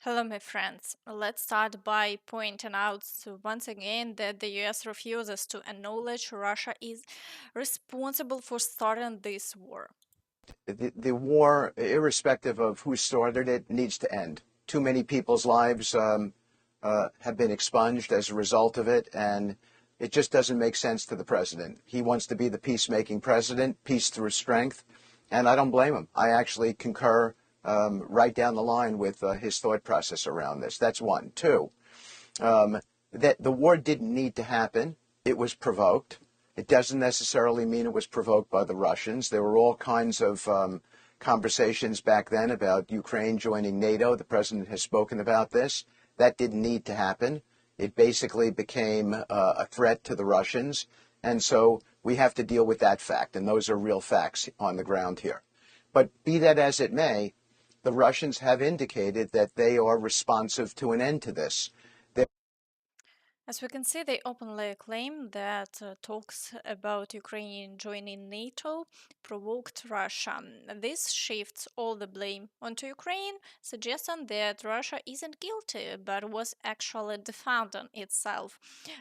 Hello, my friends. Let's start by pointing out once again that the US refuses to acknowledge Russia is responsible for starting this war. The war, irrespective of who started it, needs to end. Too many people's lives have been expunged as a result of it, and it just doesn't make sense to the president. He wants to be the peacemaking president, peace through strength, and I don't blame him. I actually concur right down the line with his thought process around this. That's one. Two, that the war didn't need to happen. It was provoked. It doesn't necessarily mean it was provoked by the Russians. There were all kinds of conversations back then about Ukraine joining NATO. The president has spoken about this. That didn't need to happen. It basically became a threat to the Russians. And so we have to deal with that fact. And those are real facts on the ground here. But be that as it may, the Russians have indicated that they are responsive to an end to this. As we can see, they openly claim that talks about Ukraine joining NATO provoked Russia. This shifts all the blame onto Ukraine, suggesting that Russia isn't guilty but was actually defending itself.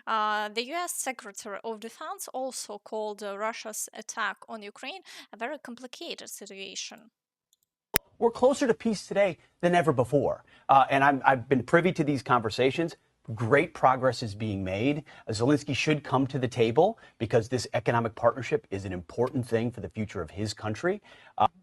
The US Secretary of Defense also called Russia's attack on Ukraine a very complicated situation. We're closer to peace today than ever before. I've been privy to these conversations. Great progress is being made. Zelensky should come to the table because this economic partnership is an important thing for the future of his country.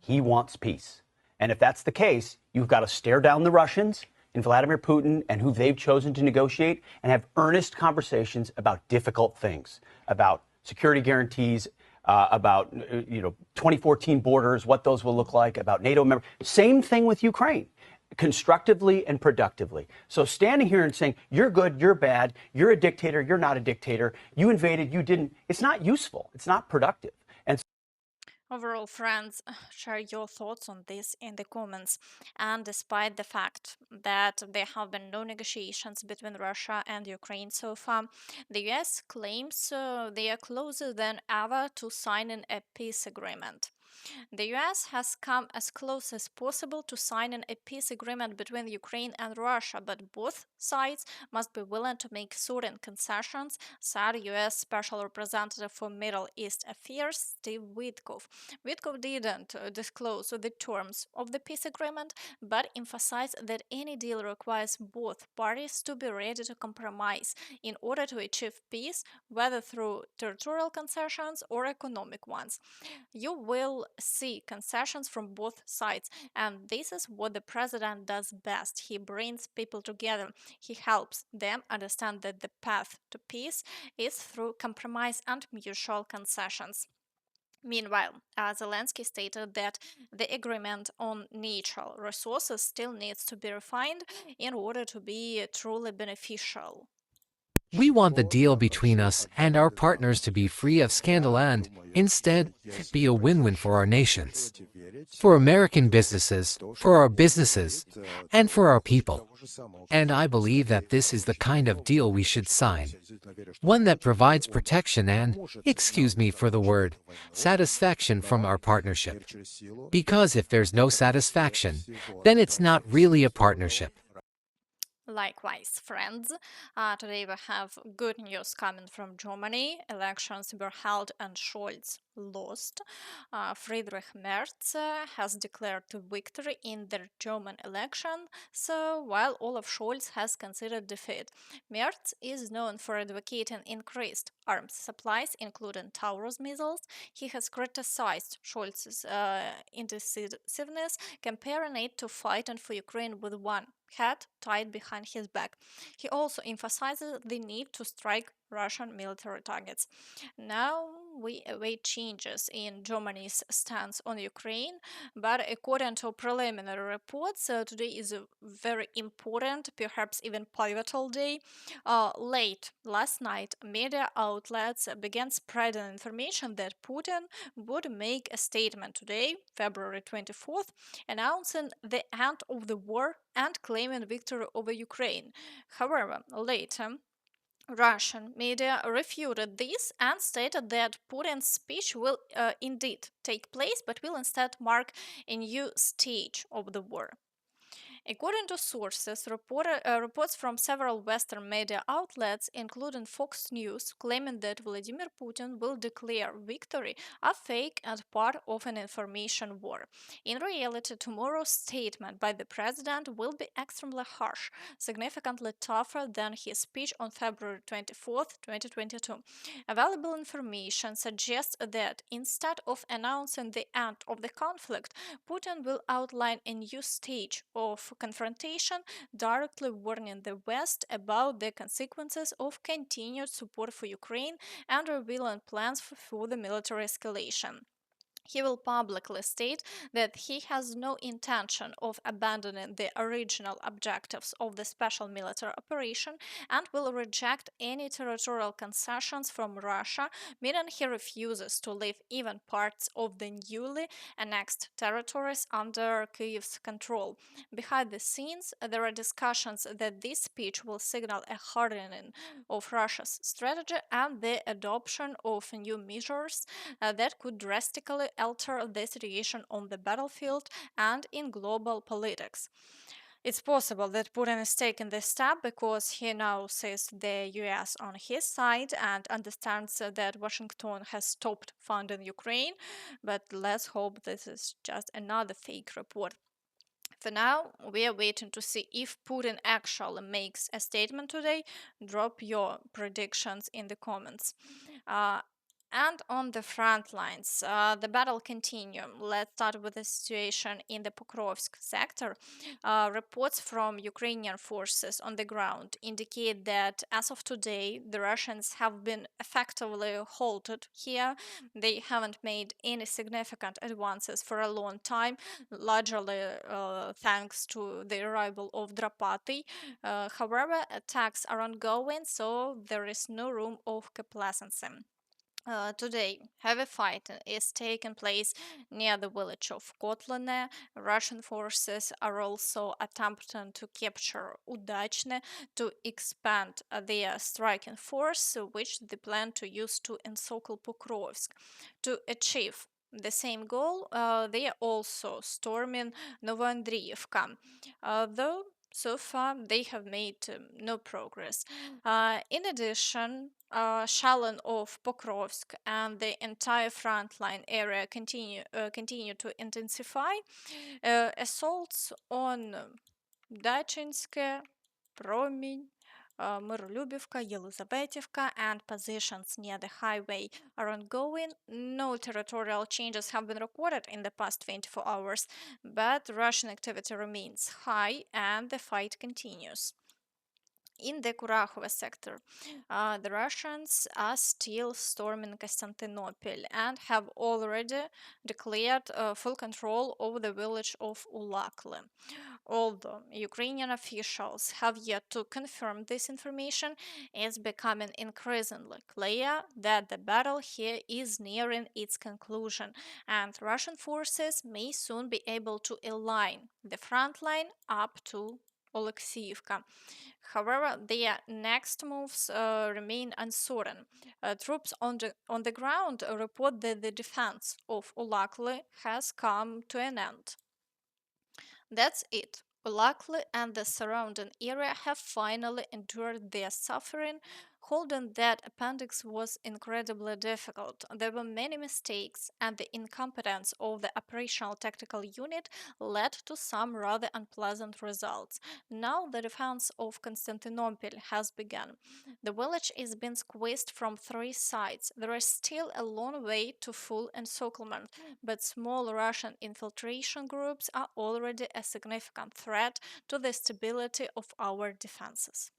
He wants peace. And if that's the case, you've got to stare down the Russians and Vladimir Putin and who they've chosen to negotiate and have earnest conversations about difficult things, about security guarantees, about 2014 borders, what those will look like, about NATO members. Same thing with Ukraine, constructively and productively. So standing here and saying, you're good, you're bad, you're a dictator, you're not a dictator, you invaded, you didn't, it's not useful. It's not productive. And Overall, friends, share your thoughts on this in the comments. And despite the fact that there have been no negotiations between Russia and Ukraine so far, the US claims they are closer than ever to signing a peace agreement. The US has come as close as possible to signing a peace agreement between Ukraine and Russia, but both sides must be willing to make certain concessions, said US Special Representative for Middle East Affairs Steve Witkoff. Witkoff didn't disclose the terms of the peace agreement, but emphasized that any deal requires both parties to be ready to compromise in order to achieve peace, whether through territorial concessions or economic ones. You will see concessions from both sides, and this is what the president does best. He brings people together. He helps them understand that the path to peace is through compromise and mutual concessions. Meanwhile, Zelensky stated that the agreement on natural resources still needs to be refined in order to be truly beneficial. We want the deal between us and our partners to be free of scandal and, instead, be a win-win for our nations, for American businesses, for our businesses, and for our people. And I believe that this is the kind of deal we should sign. One that provides protection and, excuse me for the word, satisfaction from our partnership. Because if there's no satisfaction, then it's not really a partnership. Likewise, friends, today we have good news coming from Germany. Elections were held and Scholz lost. Friedrich Merz has declared victory in the German election, so while Olaf Scholz has considered defeat. Merz is known for advocating increased arms supplies, including Taurus missiles. He has criticized Scholz's indecisiveness, comparing it to fighting for Ukraine with one head tied behind his back. He also emphasizes the need to strike Russian military targets. Now we await changes in Germany's stance on Ukraine, but according to preliminary reports, today is a very important, perhaps even pivotal day. Late last night, media outlets began spreading information that Putin would make a statement today, February 24th, announcing the end of the war and claiming victory over Ukraine. However, later, Russian media refuted this and stated that Putin's speech will indeed take place, but will instead mark a new stage of the war. According to sources, reports from several Western media outlets, including Fox News, claiming that Vladimir Putin will declare victory, are fake and part of an information war. In reality, tomorrow's statement by the president will be extremely harsh, significantly tougher than his speech on February 24th, 2022. Available information suggests that instead of announcing the end of the conflict, Putin will outline a new stage of confrontation, directly warning the West about the consequences of continued support for Ukraine and revealing plans for the military escalation. He will publicly state that he has no intention of abandoning the original objectives of the special military operation and will reject any territorial concessions from Russia, meaning he refuses to leave even parts of the newly annexed territories under Kyiv's control. Behind the scenes, there are discussions that this speech will signal a hardening of Russia's strategy and the adoption of new measures that could drastically alter the situation on the battlefield and in global politics. It's possible that Putin is taking this step because he now sees the US on his side and understands that Washington has stopped funding Ukraine, but let's hope this is just another fake report. For now, we are waiting to see if Putin actually makes a statement today. Drop your predictions in the comments. Uh, and on the front lines, the battle continues. Let's start with the situation in the Pokrovsk sector. Reports from Ukrainian forces on the ground indicate that as of today, the Russians have been effectively halted here. They haven't made any significant advances for a long time, largely thanks to the arrival of Drapati. However, attacks are ongoing, so there is no room of complacency. Today, heavy fighting is taking place near the village of Kotlane. Russian forces are also attempting to capture Udachne to expand their striking force, which they plan to use to encircle Pokrovsk. To achieve the same goal, they are also storming Novoandriivka, though so far they have made no progress. In addition, shelling of Pokrovsk and the entire frontline area continue to intensify. Assaults on Dachinske, Promень, Миролюбівка, Єлизаветівка, and positions near the highway are ongoing. No territorial changes have been recorded in the past 24 hours, but Russian activity remains high and the fight continues. In the Kurakhova sector, the Russians are still storming Constantinople and have already declared full control over the village of Ulakli. Although Ukrainian officials have yet to confirm this information, it's becoming increasingly clear that the battle here is nearing its conclusion, and Russian forces may soon be able to align the front line up to Oleksiivka. However, their next moves remain uncertain. Troops on the ground report that the defense of Ulakli has come to an end. That's it. Ulakli and the surrounding area have finally endured their suffering. Holding that appendix was incredibly difficult. There were many mistakes, and the incompetence of the operational tactical unit led to some rather unpleasant results. Now the defense of Constantinople has begun. The village is being squeezed from three sides. There is still a long way to full encirclement, but small Russian infiltration groups are already a significant threat to the stability of our defenses.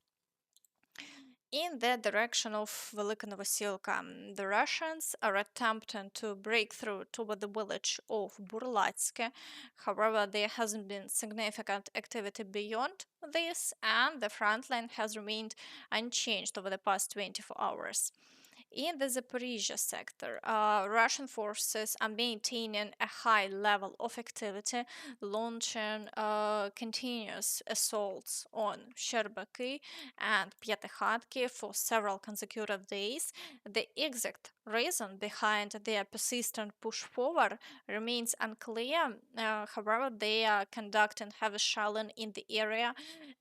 In the direction of Velika Novosilka, the Russians are attempting to break through toward the village of Burlatske. However, there hasn't been significant activity beyond this, and the front line has remained unchanged over the past 24 hours. In the Zaporizhia sector, Russian forces are maintaining a high level of activity, launching continuous assaults on Sherbaki and Pyatakhatki for several consecutive days. The exact reason behind their persistent push forward remains unclear. However, they are conducting heavy shelling in the area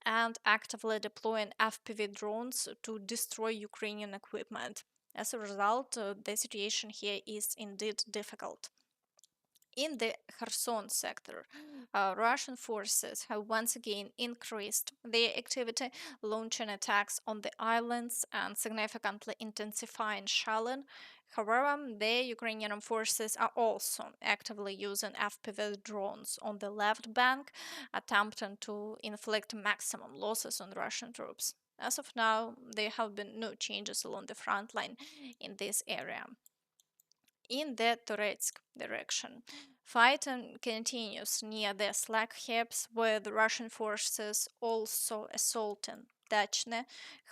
and actively deploying FPV drones to destroy Ukrainian equipment. As a result, the situation here is indeed difficult. In the Kherson sector, Russian forces have once again increased their activity, launching attacks on the islands and significantly intensifying shelling. However, the Ukrainian forces are also actively using FPV drones on the left bank, attempting to inflict maximum losses on Russian troops. As of now, there have been no changes along the front line in this area. In the Toretsk direction, fighting continues near the Slack Hips, with Russian forces also assaulting Dachne.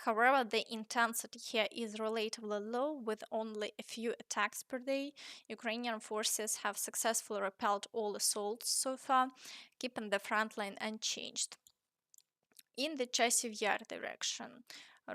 However, the intensity here is relatively low, with only a few attacks per day. Ukrainian forces have successfully repelled all assaults so far, keeping the front line unchanged. In the Chasiv Yar direction,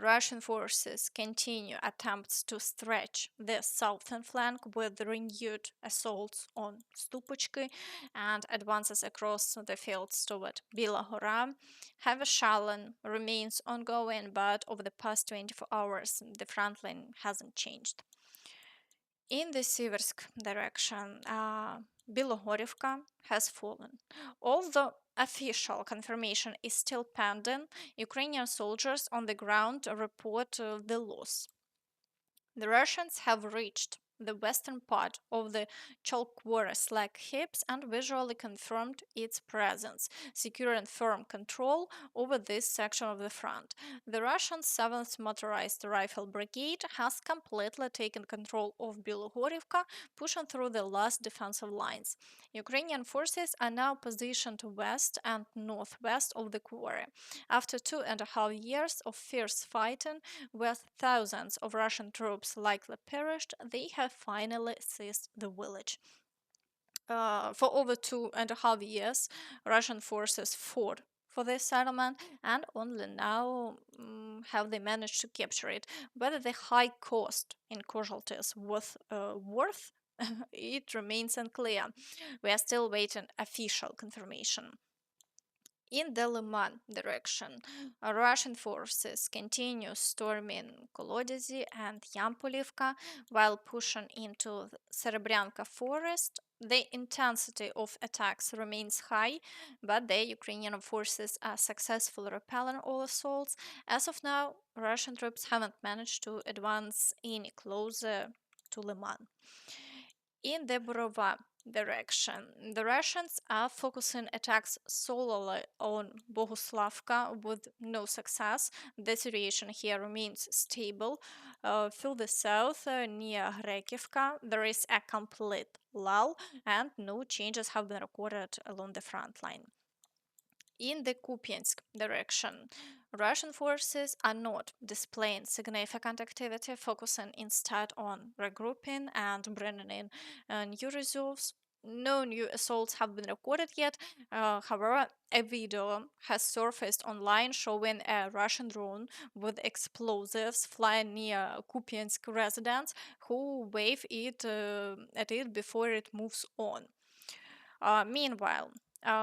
Russian forces continue attempts to stretch the southern flank with renewed assaults on Stupochki and advances across the fields toward Bila Hora. Heavy shelling remains ongoing, but over the past 24 hours, the front line hasn't changed. In the Siversk direction, Bilohorivka has fallen. Although official confirmation is still pending, Ukrainian soldiers on the ground report the loss. The Russians have reached the western part of the Cholkwora Slack Hips and visually confirmed its presence, securing firm control over this section of the front. The Russian 7th Motorized Rifle Brigade has completely taken control of Bilohorivka, pushing through the last defensive lines. Ukrainian forces are now positioned west and northwest of the quarry. After 2.5 years of fierce fighting, where thousands of Russian troops likely perished, they have finally seized the village. For over 2.5 years, Russian forces fought for this settlement, and only now have they managed to capture it. Whether the high cost in casualties was worth it remains unclear. We are still waiting official confirmation. In the Liman direction, Russian forces continue storming Kolodezi and Yampolivka while pushing into the Serebryanka forest. The intensity of attacks remains high, but the Ukrainian forces are successfully repelling all assaults. As of now, Russian troops haven't managed to advance any closer to Liman. In the Borova direction, the Russians are focusing attacks solely on Boguslavka with no success. The situation here remains stable. To the south, near Rekivka, there is a complete lull, and no changes have been recorded along the front line. In the Kupiansk direction, Russian forces are not displaying significant activity, focusing instead on regrouping and bringing in new reserves. No new assaults have been recorded yet. However, a video has surfaced online showing a Russian drone with explosives flying near Kupiansk residents who wave it at it before it moves on. Meanwhile,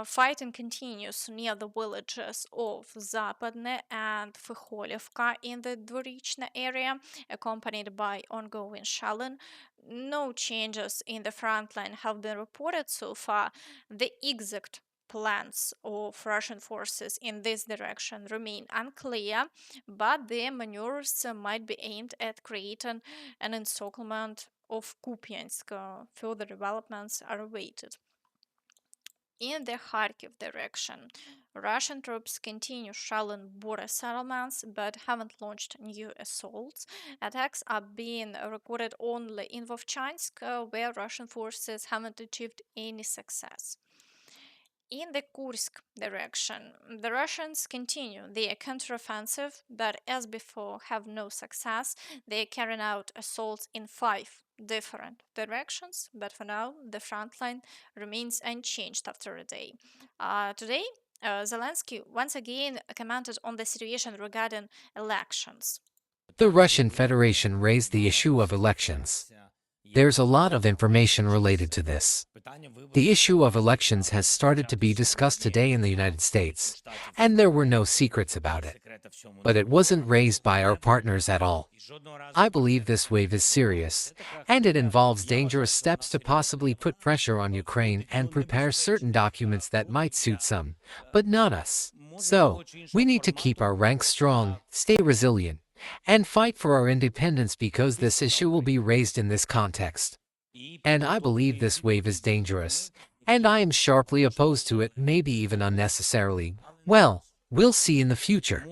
fighting continues near the villages of Zapadne and Fikholivka in the Dvorichna area, accompanied by ongoing shelling. No changes in the front line have been reported so far. The exact plans of Russian forces in this direction remain unclear, but their maneuvers might be aimed at creating an encirclement of Kupiansk. Further developments are awaited. In the Kharkiv direction, Russian troops continue shelling border settlements but haven't launched new assaults. Attacks are being recorded only in Vovchansk, where Russian forces haven't achieved any success. In the Kursk direction, the Russians continue their counteroffensive, but as before have no success. They are carrying out assaults in 5 different directions, but for now the front line remains unchanged after a day. Today, Zelensky once again commented on the situation regarding elections. The Russian Federation raised the issue of elections. There's a lot of information related to this. The issue of elections has started to be discussed today in the United States, and there were no secrets about it. But it wasn't raised by our partners at all. I believe this wave is serious, and it involves dangerous steps to possibly put pressure on Ukraine and prepare certain documents that might suit some, but not us. So, we need to keep our ranks strong, stay resilient, and fight for our independence because this issue will be raised in this context. And I believe this wave is dangerous, and I am sharply opposed to it, maybe even unnecessarily. Well, we'll see in the future.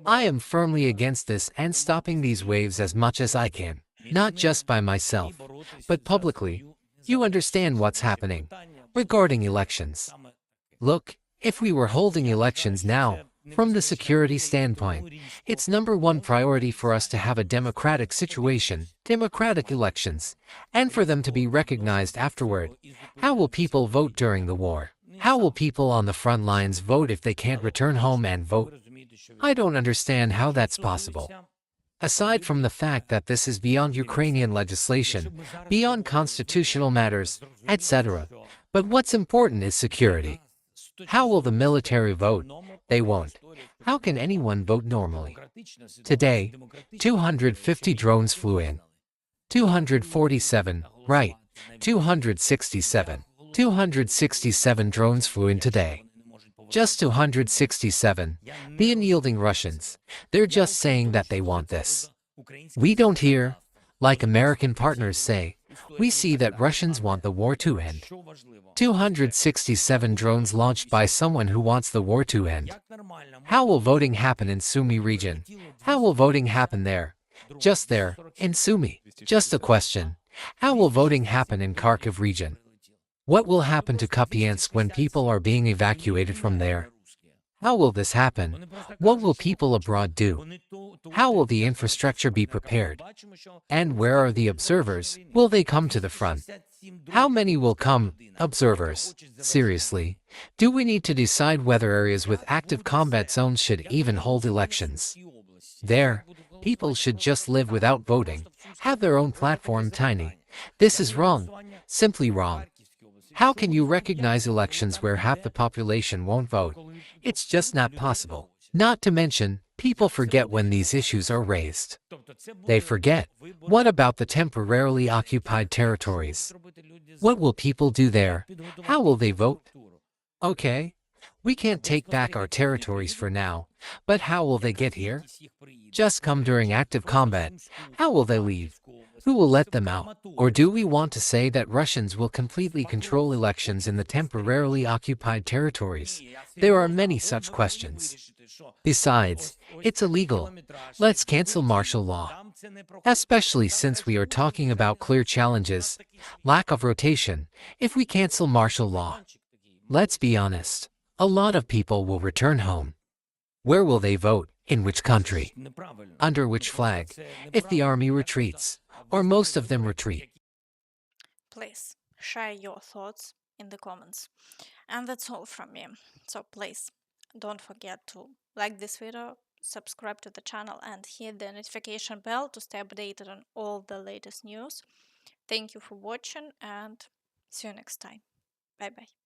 I am firmly against this and stopping these waves as much as I can, not just by myself, but publicly. You understand what's happening regarding elections. Look, if we were holding elections now, from the security standpoint, it's #1 priority for us to have a democratic situation, democratic elections, and for them to be recognized afterward. How will people vote during the war? How will people on the front lines vote if they can't return home and vote? I don't understand how that's possible. Aside from the fact that this is beyond Ukrainian legislation, beyond constitutional matters, etc. But what's important is security. How will the military vote? They won't. How can anyone vote normally? Today, 250 drones flew in. 247, right, 267. 267 drones flew in today. Just 267. The unyielding Russians. They're just saying that they want this. We don't hear, like American partners say, we see that Russians want the war to end. 267 drones launched by someone who wants the war to end. How will voting happen in Sumy region? How will voting happen there? Just there, in Sumy. Just a question. How will voting happen in Kharkiv region? What will happen to Kupiansk when people are being evacuated from there? How will this happen? What will people abroad do? How will the infrastructure be prepared? And where are the observers? Will they come to the front? How many will come, observers? Seriously, do we need to decide whether areas with active combat zones should even hold elections? There, people should just live without voting, have their own platform tiny. This is wrong, simply wrong. How can you recognize elections where half the population won't vote? It's just not possible. Not to mention, people forget when these issues are raised. They forget. What about the temporarily occupied territories? What will people do there? How will they vote? Okay, we can't take back our territories for now, but how will they get here? Just come during active combat. How will they leave? Who will let them out? Or do we want to say that Russians will completely control elections in the temporarily occupied territories? There are many such questions. Besides, it's illegal. Let's cancel martial law. Especially since we are talking about clear challenges, lack of rotation, if we cancel martial law. Let's be honest, a lot of people will return home. Where will they vote? In which country? Under which flag? If the army retreats, or most of them retreat. Please share your thoughts in the comments. And that's all from me. So please don't forget to like this video, subscribe to the channel, and hit the notification bell to stay updated on all the latest news. Thank you for watching, and see you next time. Bye bye.